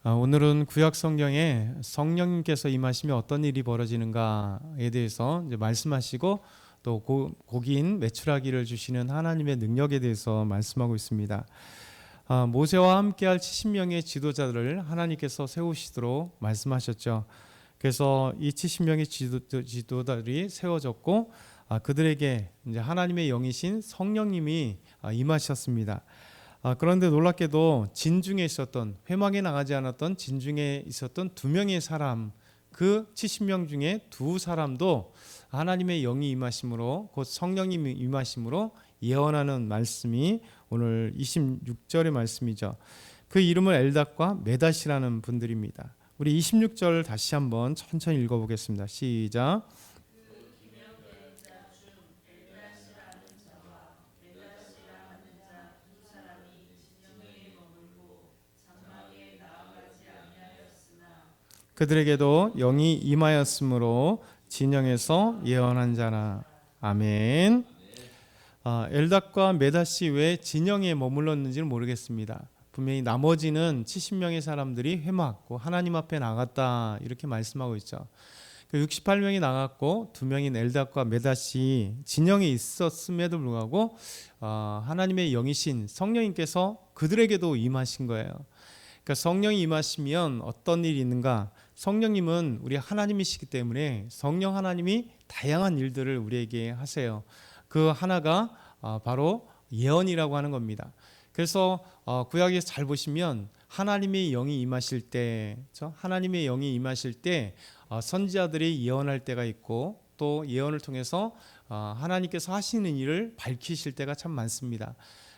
오늘은 구약 성경에 성령님께서 임하시면 어떤 일이 벌어지는가에 대해서 이제 말씀하시고 또 고기인 메추라기를 주시는 하나님의 능력에 대해서 말씀하고 있습니다. 모세와 함께할 70명의 지도자들을 하나님께서 세우시도록 말씀하셨죠. 그래서 이 70명의 지도자들이 세워졌고 그들에게 이제 하나님의 영이신 성령님이 임하셨습니다. 그런데 놀랍게도 진중에 있었던, 회막에 나가지 않았던 진중에 있었던 두 명의 사람, 그 70명 중에 두 사람도 하나님의 영이 임하심으로, 곧 성령님이 임하심으로 예언하는 말씀이 오늘 26절의 말씀이죠. 그 이름은 엘닷과 메닷이라는 분들입니다. 우리 26절 다시 한번 천천히 읽어보겠습니다. 시작. 그들에게도 영이 임하였으므로 진영에서 예언한 자라. 아멘. 엘닷과 메닷이 왜 진영에 머물렀는지는 모르겠습니다. 분명히 나머지는 70명의 사람들이 회막, 하나님 앞에 나갔다 이렇게 말씀하고 있죠. 68명이 나갔고 2명인 엘닷과 메닷이 진영에 있었음에도 불구하고 하나님의 영이신 성령님께서 그들에게도 임하신 거예요. 그러니까 성령이 임하시면 어떤 일이 있는가? 성령님은 우리 하나님이시기 때문에 성령 하나님이 다양한 일들을 우리에게 하세요. 그 하나가 바로 예언이라고 하는 겁니다. 그래서 구약에서 잘 보시면 하나님의 영이 임하실 때, 하나님의 영이 임하실 때 선지자들이 예언할 때가 있고 또 예언을 통해서 하나님께서 하시는 일을 밝히실 때가 참 많습니다.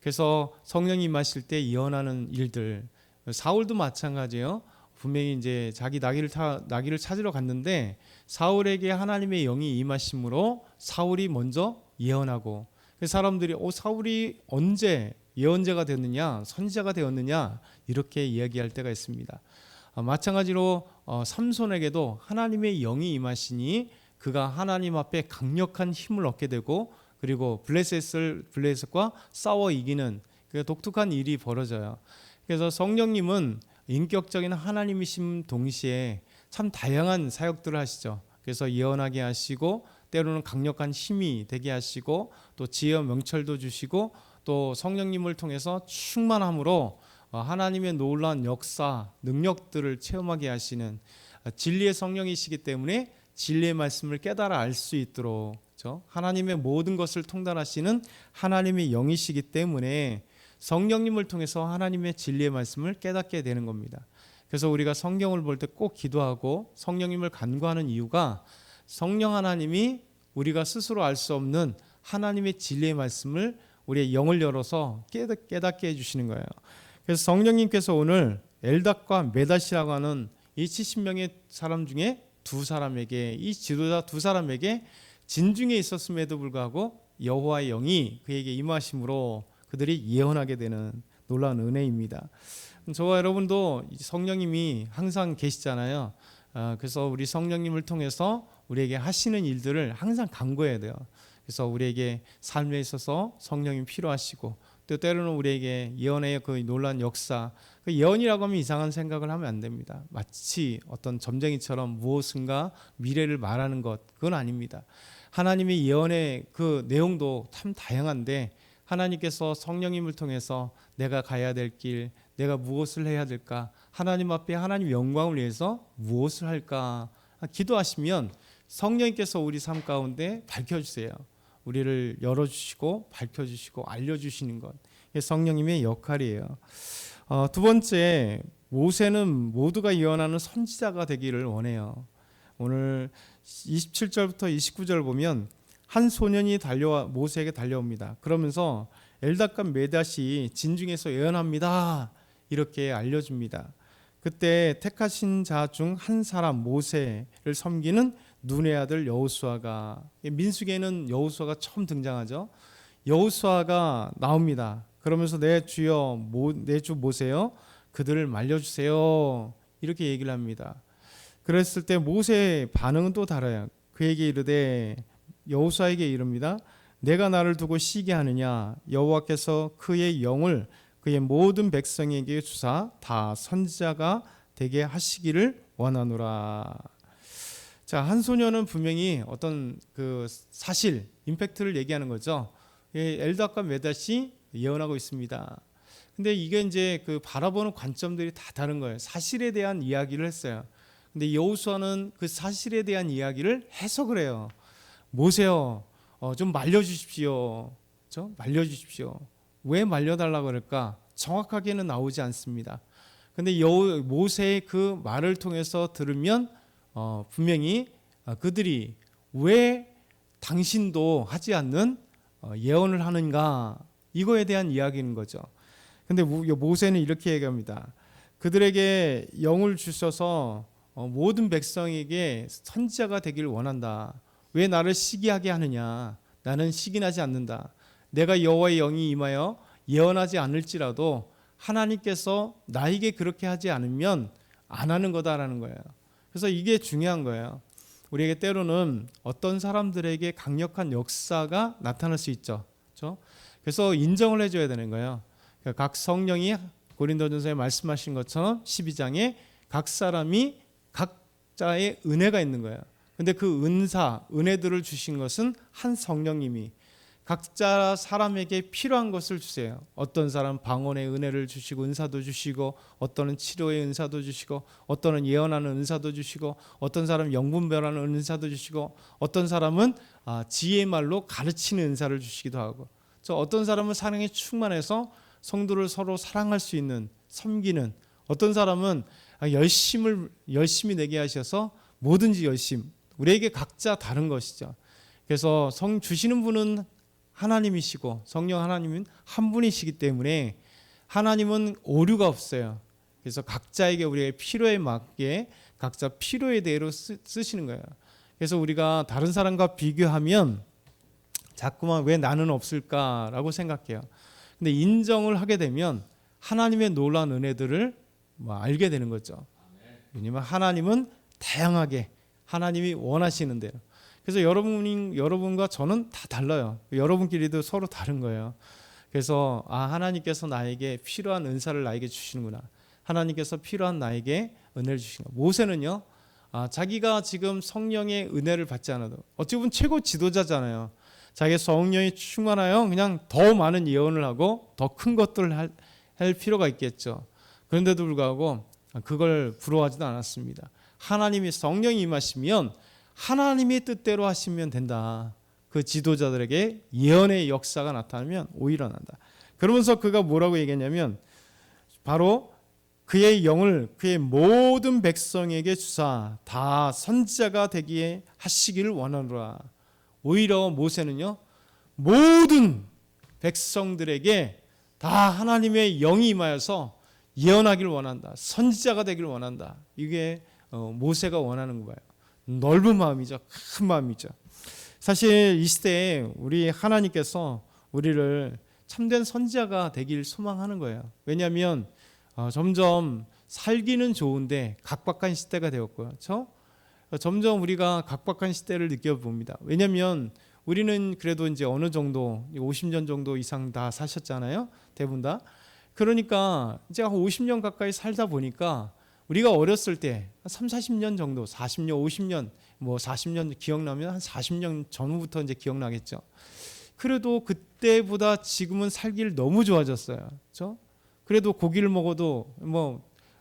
그래서 성령이 임하실 때 예언하는 일들, 사울도 마찬가지예요. 분명히 이제 자기 나귀를 찾으러 갔는데 사울에게 하나님의 영이 임하심으로 사울이 먼저 예언하고, 그 사람들이 사울이 언제 예언자가 되었느냐, 선지자가 되었느냐 이렇게 이야기할 때가 있습니다. 마찬가지로 삼손에게도 하나님의 영이 임하시니 그가 하나님 앞에 강력한 힘을 얻게 되고, 그리고 블레셋과 싸워 이기는 그 독특한 일이 벌어져요. 그래서 성령님은 인격적인 하나님이심 동시에 참 다양한 사역들을 하시죠. 그래서 예언하게 하시고 때로는 강력한 힘이 되게 하시고 또 지혜와 명철도 주시고 또 성령님을 통해서 충만함으로 하나님의 놀라운 역사, 능력들을 체험하게 하시는 진리의 성령이시기 때문에 진리의 말씀을 깨달아 알 수 있도록, 하나님의 모든 것을 통달하시는 하나님의 영이시기 때문에 성령님을 통해서 하나님의 진리의 말씀을 깨닫게 되는 겁니다. 그래서 우리가 성경을 볼 때 꼭 기도하고 성령님을 간구하는 이유가 성령 하나님이 우리가 스스로 알 수 없는 하나님의 진리의 말씀을 우리의 영을 열어서 깨닫게 해주시는 거예요. 그래서 성령님께서 오늘 엘닷과 메닷이라고 하는 이 70명의 사람 중에 두 사람에게, 이 지도자 두 사람에게 진중에 있었음에도 불구하고 여호와의 영이 그에게 임하심으로 그들이 예언하게 되는 놀라운 은혜입니다. 저와 여러분도 성령님이 항상 계시잖아요. 그래서 우리 성령님을 통해서 우리에게 하시는 일들을 항상 간구해야 돼요. 그래서 우리에게 삶에 있어서 성령이 필요하시고 또 때로는 우리에게 예언의 그 놀라운 역사, 그 예언이라고 하면 이상한 생각을 하면 안 됩니다. 마치 어떤 점쟁이처럼 무엇인가 미래를 말하는 것, 그건 아닙니다. 하나님의 예언의 그 내용도 참 다양한데 하나님께서 성령님을 통해서 내가 가야 될 길, 내가 무엇을 해야 될까, 하나님 앞에 하나님 영광을 위해서 무엇을 할까 기도하시면 성령님께서 우리 삶 가운데 밝혀주세요. 우리를 열어주시고 밝혀주시고 알려주시는 것, 이게 성령님의 역할이에요. 두 번째, 모세는 모두가 예언하는 선지자가 되기를 원해요. 오늘 27절부터 29절 보면 한 소년이 모세에게 달려옵니다. 그러면서 엘닷과 메닷이 진중에서 예언합니다 이렇게 알려줍니다. 그때 택하신 자 중 한 사람 모세를 섬기는 눈의 아들 여호수아가, 민수기에는 여호수아가 처음 등장하죠. 여호수아가 나옵니다. 그러면서 내 주여, 내 주 모세여, 그들을 말려주세요 이렇게 얘기를 합니다. 그랬을 때 모세의 반응은 또 달라요. 그에게 이르되, 여호수아에게 이릅니다. 내가 나를 두고 시게 하느냐? 여호와께서 그의 영을 그의 모든 백성에게 주사 다 선지자가 되게 하시기를 원하노라. 자, 한 소녀는 분명히 어떤 그 사실, 임팩트를 얘기하는 거죠. 엘닷과 메닷이 예언하고 있습니다. 근데 이게 이제 그 바라보는 관점들이 다 다른 거예요. 사실에 대한 이야기를 했어요. 근데 여호수아는 그 사실에 대한 이야기를 해석을 해요. 모세요, 좀 말려주십시오. 말려주십시오. 왜 말려달라고 그럴까? 정확하게는 나오지 않습니다. 근데 모세의 그 말을 통해서 들으면 분명히 그들이 왜 당신도 하지 않는 예언을 하는가, 이거에 대한 이야기인 거죠. 근데 모세는 이렇게 얘기합니다. 그들에게 영을 주셔서 모든 백성에게 선지자가 되기를 원한다. 왜 나를 시기하게 하느냐? 나는 시기하지 않는다. 내가 여호와의 영이 임하여 예언하지 않을지라도 하나님께서 나에게 그렇게 하지 않으면 안 하는 거다라는 거예요. 그래서 이게 중요한 거예요. 우리에게 때로는 어떤 사람들에게 강력한 역사가 나타날 수 있죠. 그렇죠? 그래서 인정을 해줘야 되는 거예요. 각 성령이 고린도전서에 말씀하신 것처럼 12장에 각 사람이 각자의 은혜가 있는 거예요. 근데 그 은혜들을 주신 것은 한 성령님이 각자 사람에게 필요한 것을 주세요. 어떤 사람 방언의 은혜를 주시고 은사도 주시고, 어떤은 치료의 은사도 주시고, 어떤은 예언하는 은사도 주시고, 어떤 사람은 영분별하는 은사도 주시고, 어떤 사람은 지혜의 말로 가르치는 은사를 주시기도 하고, 어떤 사람은 사랑에 충만해서 성도를 서로 사랑할 수 있는, 섬기는, 어떤 사람은 열심히 내게 하셔서 뭐든지 열심. 우리에게 각자 다른 것이죠. 그래서 주시는 분은 하나님이시고 성령 하나님은 한 분이시기 때문에 하나님은 오류가 없어요. 그래서 각자에게 우리의 필요에 맞게 각자 필요에 대로 쓰시는 거예요. 그래서 우리가 다른 사람과 비교하면 자꾸만 왜 나는 없을까라고 생각해요. 근데 인정을 하게 되면 하나님의 놀라운 은혜들을 알게 되는 거죠. 왜냐하면 하나님은 다양하게 하나님이 원하시는 대로. 그래서 여러분과 저는 다 달라요. 여러분끼리도 서로 다른 거예요. 그래서 하나님께서 나에게 필요한 은사를 나에게 주시는구나. 하나님께서 필요한 나에게 은혜를 주시는구나. 모세는요, 자기가 지금 성령의 은혜를 받지 않아도 어찌 보면 최고 지도자잖아요. 자기 성령이 충만하여 그냥 더 많은 예언을 하고 더 큰 것들을 할 필요가 있겠죠. 그런데도 불구하고 그걸 부러워하지도 않았습니다. 하나님이 성령이 임하시면 하나님의 뜻대로 하시면 된다. 그 지도자들에게 예언의 역사가 나타나면 오히려 난다. 그러면서 그가 뭐라고 얘기했냐면 바로 그의 영을 그의 모든 백성에게 주사 다 선지자가 되기에 하시기를 원하노라. 오히려 모세는요, 모든 백성들에게 다 하나님의 영이 임하여서 예언하기를 원한다. 선지자가 되기를 원한다. 이게 모세가 원하는 거예요. 넓은 마음이죠. 큰 마음이죠. 사실 이 시대에 우리 하나님께서 우리를 참된 선지자가 되길 소망하는 거예요. 왜냐하면 점점 살기는 좋은데 각박한 시대가 되었고요. 그렇죠? 점점 우리가 각박한 시대를 느껴봅니다. 왜냐하면 우리는 그래도 이제 어느 정도 50년 정도 이상 다 사셨잖아요. 대부분 다. 그러니까 이제 한 50년 가까이 살다 보니까 우리가 어렸을 때 3, 40년 정도, 40년, 50년, 40년 기억나면 한 40년 전부터 이제 기억나겠죠. 그래도 그때보다 지금은 살기를 너무 좋아졌어요. 그렇죠? 그래도 고기를 먹어도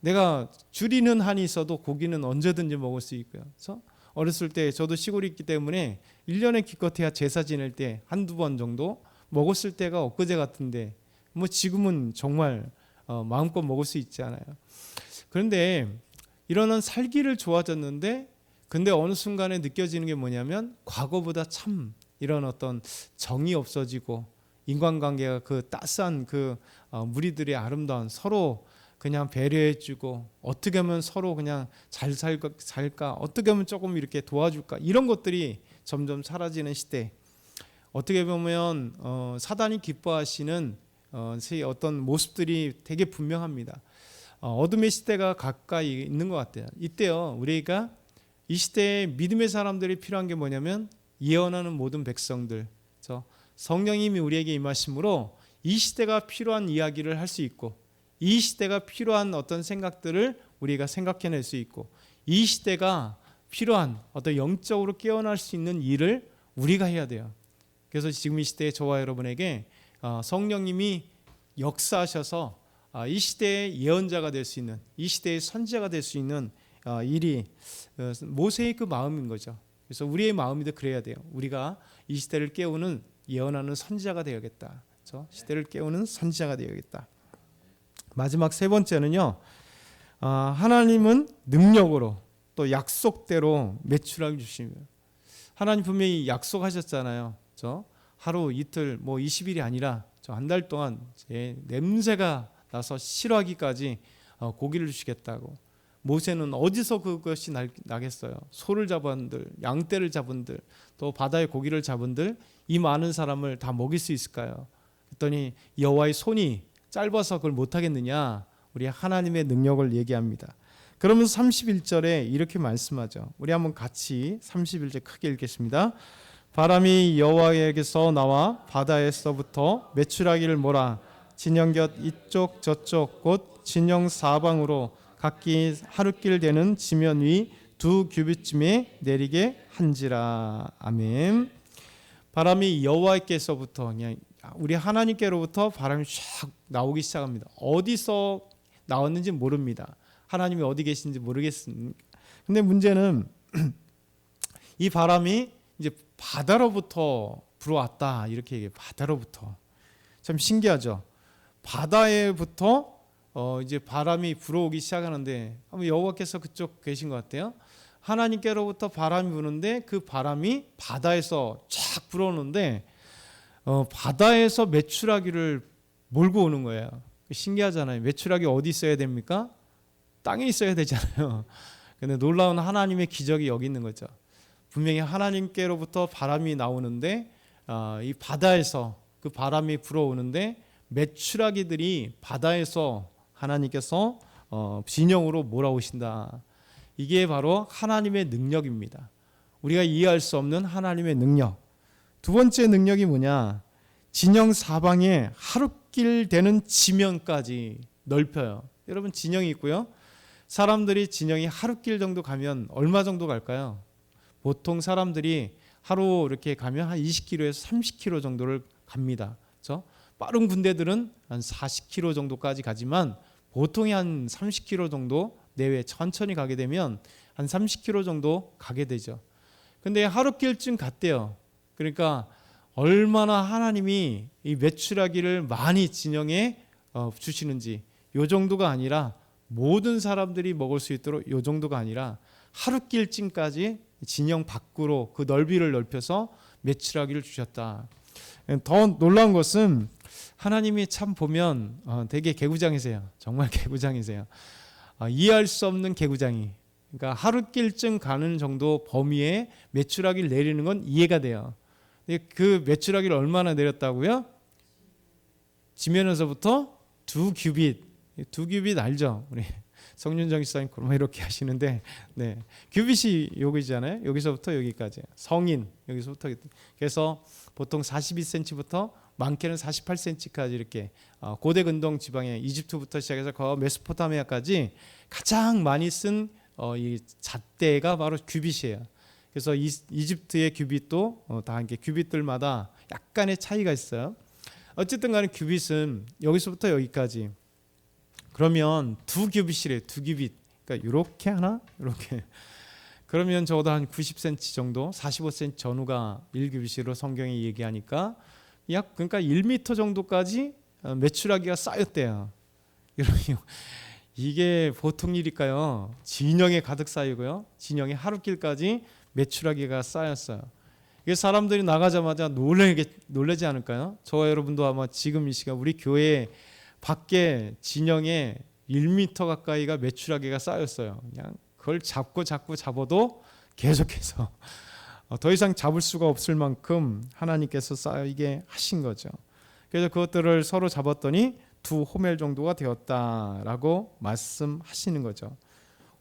내가 줄이는 한이 있어도 고기는 언제든지 먹을 수 있고요. 그렇죠? 어렸을 때 저도 시골에 있기 때문에 1년에 기껏해야 제사 지낼 때 한두 번 정도 먹었을 때가 엊그제 같은데 지금은 정말 마음껏 먹을 수 있지 않아요. 그런데 이런 살기를 좋아졌는데 근데 어느 순간에 느껴지는 게 뭐냐면 과거보다 참 이런 어떤 정이 없어지고 인간관계가 그 따스한 그 무리들의 아름다운 서로 그냥 배려해주고 어떻게 하면 서로 그냥 잘 살까 어떻게 하면 조금 이렇게 도와줄까 이런 것들이 점점 사라지는 시대. 어떻게 보면 사단이 기뻐하시는 어떤 모습들이 되게 분명합니다. 어둠의 시대가 가까이 있는 것 같아요. 이때요 우리가 이 시대에 믿음의 사람들이 필요한 게 뭐냐면 예언하는 모든 백성들, 성령님이 우리에게 임하심으로 이 시대가 필요한 이야기를 할 수 있고 이 시대가 필요한 어떤 생각들을 우리가 생각해낼 수 있고 이 시대가 필요한 어떤 영적으로 깨어날 수 있는 일을 우리가 해야 돼요. 그래서 지금 이 시대에 저와 여러분에게 성령님이 역사하셔서 이 시대의 예언자가 될 수 있는, 이 시대의 선지자가 될 수 있는 일이 모세의 그 마음인 거죠. 그래서 우리의 마음이도 그래야 돼요. 우리가 이 시대를 깨우는 예언하는 선지자가 되어야겠다. 그렇죠? 시대를 깨우는 선지자가 되어야겠다. 마지막 세 번째는요. 하나님은 능력으로 또 약속대로 매출하게 주시면, 하나님 분명히 약속하셨잖아요. 그렇죠? 하루 이틀 20일이 아니라 한 달 동안 제 냄새가 나서 싫어하기까지 고기를 주시겠다고. 모세는 어디서 그것이 나겠어요? 소를 잡은들, 양떼를 잡은들, 또 바다의 고기를 잡은들, 이 많은 사람을 다 먹일 수 있을까요? 그랬더니 여호와의 손이 짧아서 그걸 못하겠느냐? 우리 하나님의 능력을 얘기합니다. 그러면서 31절에 이렇게 말씀하죠. 우리 한번 같이 31절 크게 읽겠습니다. 바람이 여호와에게서 나와 바다에서부터 메추라기를 몰아 진영 곁 이쪽 저쪽 곧 진영 사방으로 각기 하루길 되는 지면 위 2규빗쯤에 내리게 한지라. 아멘. 바람이 여호와께서부터, 그냥 우리 하나님께로부터 바람이 쫙 나오기 시작합니다. 어디서 나왔는지 모릅니다. 하나님이 어디 계신지 모르겠습니다. 근데 문제는 이 바람이 이제 바다로부터 불어왔다, 이렇게 얘기해요. 바다로부터. 참 신기하죠. 바다에부터 이제 바람이 불어오기 시작하는데, 아마 여호와께서 그쪽 계신 것 같아요. 하나님께로부터 바람이 부는데 그 바람이 바다에서 쫙 불어오는데 바다에서 메추라기를 몰고 오는 거예요. 신기하잖아요. 메추라기 어디 있어야 됩니까? 땅에 있어야 되잖아요. 근데 놀라운 하나님의 기적이 여기 있는 거죠. 분명히 하나님께로부터 바람이 나오는데 이 바다에서 그 바람이 불어오는데 메추라기들이 바다에서 하나님께서 진영으로 몰아오신다. 이게 바로 하나님의 능력입니다. 우리가 이해할 수 없는 하나님의 능력. 두 번째 능력이 뭐냐? 진영 사방에 하루길 되는 지면까지 넓혀요. 여러분, 진영이 있고요. 사람들이 진영이 하루길 정도 가면 얼마 정도 갈까요? 보통 사람들이 하루 이렇게 가면 한 20km에서 30km 정도를 갑니다. 그렇죠? 빠른 군대들은 한 40km 정도까지 가지만 보통이 한 30km 정도 내외 천천히 가게 되면 한 30km 정도 가게 되죠. 근데 하루길쯤 갔대요. 그러니까 얼마나 하나님이 이 메추라기를 많이 진영에 주시는지, 요 정도가 아니라 모든 사람들이 먹을 수 있도록 요 정도가 아니라 하루길쯤까지 진영 밖으로 그 넓이를 넓혀서 메추라기를 주셨다. 더 놀라운 것은 하나님이 참 보면 되게 개구장이세요. 정말 개구장이세요. 이해할 수 없는 개구장이. 그러니까 하루길쯤 가는 정도 범위에 메추라기를 내리는 건 이해가 돼요. 근데 그 메추라기를 얼마나 내렸다고요? 지면에서부터 2규빗. 2규빗 알죠? 우리 성윤정 집사님 그러면 이렇게 하시는데, 네, 규빗이 여기잖아요. 여기서부터 여기까지. 성인 여기서부터. 그래서 보통 42cm부터 많게는 48cm까지 이렇게 고대 근동 지방의 이집트부터 시작해서 그 메소포타미아까지 가장 많이 쓴 이 잣대가 바로 규빗이에요. 그래서 이집트의 규빗도 다 이렇게 규빗들마다 약간의 차이가 있어요. 어쨌든 간에 규빗은 여기서부터 여기까지. 그러면 2규빗이래요. 2규빗. 그러니까 이렇게 하나, 이렇게. 그러면 적어도 한 90cm 정도, 45cm 전후가 1규빗으로 성경이 얘기하니까 약 그러니까 1m 정도까지 메추라기가 쌓였대요. 이게 보통 일일까요? 진영에 가득 쌓이고요. 진영에 하루길까지 메추라기가 쌓였어요. 이게 사람들이 나가자마자 놀라지 않을까요? 저와 여러분도 아마 지금 이 시간 우리 교회 밖에 진영에 1m 가까이가 메추라기가 쌓였어요. 그냥 그걸 잡아도 계속해서 더 이상 잡을 수가 없을 만큼 하나님께서 쌓이게 하신 거죠. 그래서 그것들을 서로 잡았더니 2호멜 정도가 되었다라고 말씀하시는 거죠.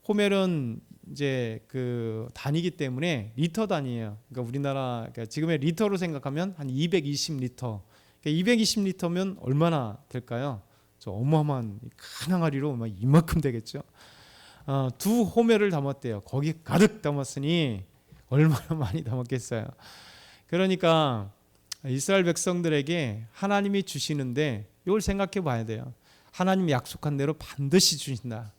호멜은 이제 그 단위이기 때문에 리터 단위예요. 그러니까 우리나라 지금의 리터로 생각하면 한 220리터. 그러니까 220리터면 얼마나 될까요? 저 어마어마한 큰 항아리로 막 이만큼 되겠죠. 두 호멜을 담았대요. 거기 가득 담았으니 얼마나 많이 담았겠어요. 그러니까 이스라엘 백성들에게 하나님이 주시는데 이걸 생각해 봐야 돼요. 하나님이 약속한 대로 반드시 주신다.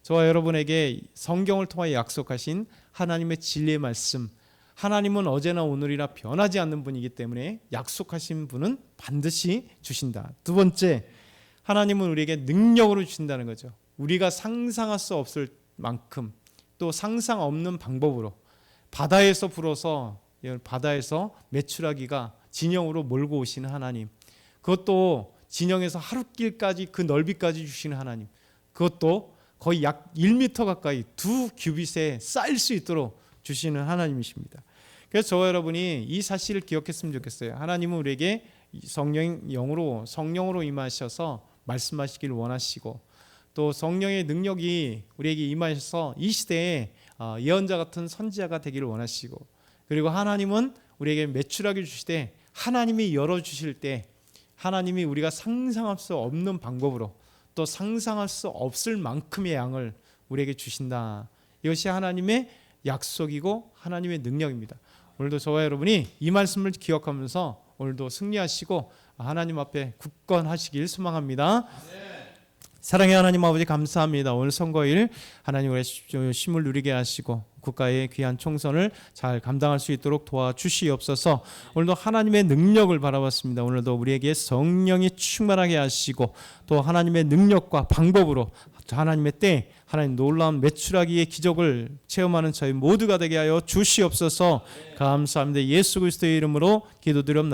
저와 여러분에게 성경을 통하여 약속하신 하나님의 진리의 말씀, 하나님은 어제나 오늘이나 변하지 않는 분이기 때문에 약속하신 분은 반드시 주신다. 두 번째, 하나님은 우리에게 능력으로 주신다는 거죠. 우리가 상상할 수 없을 만큼 또 상상 없는 방법으로 바다에서 불어서 바다에서 메추라기가 진영으로 몰고 오시는 하나님, 그것도 진영에서 하룻길까지 그 넓이까지 주시는 하나님, 그것도 거의 약 1m 가까이 2규빗에 쌓일 수 있도록 주시는 하나님이십니다. 그래서 저와 여러분이 이 사실을 기억했으면 좋겠어요. 하나님은 우리에게 성령으로 임하셔서 말씀하시길 원하시고 또 성령의 능력이 우리에게 임하셔서 이 시대에 예언자 같은 선지자가 되기를 원하시고, 그리고 하나님은 우리에게 메추라기를 주시되 하나님이 열어주실 때 하나님이 우리가 상상할 수 없는 방법으로 또 상상할 수 없을 만큼의 양을 우리에게 주신다. 이것이 하나님의 약속이고 하나님의 능력입니다. 오늘도 저와 여러분이 이 말씀을 기억하면서 오늘도 승리하시고 하나님 앞에 굳건하시길 소망합니다. 사랑의 하나님 아버지, 감사합니다. 오늘 선거일 하나님의 쉼을 누리게 하시고 국가의 귀한 총선을 잘 감당할 수 있도록 도와주시옵소서. 오늘도 하나님의 능력을 바라봤습니다. 오늘도 우리에게 성령이 충만하게 하시고 또 하나님의 능력과 방법으로 하나님의 때 하나님 놀라운 메추라기의 기적을 체험하는 저희 모두가 되게 하여 주시옵소서. 감사합니다. 예수 그리스도의 이름으로 기도드립니다.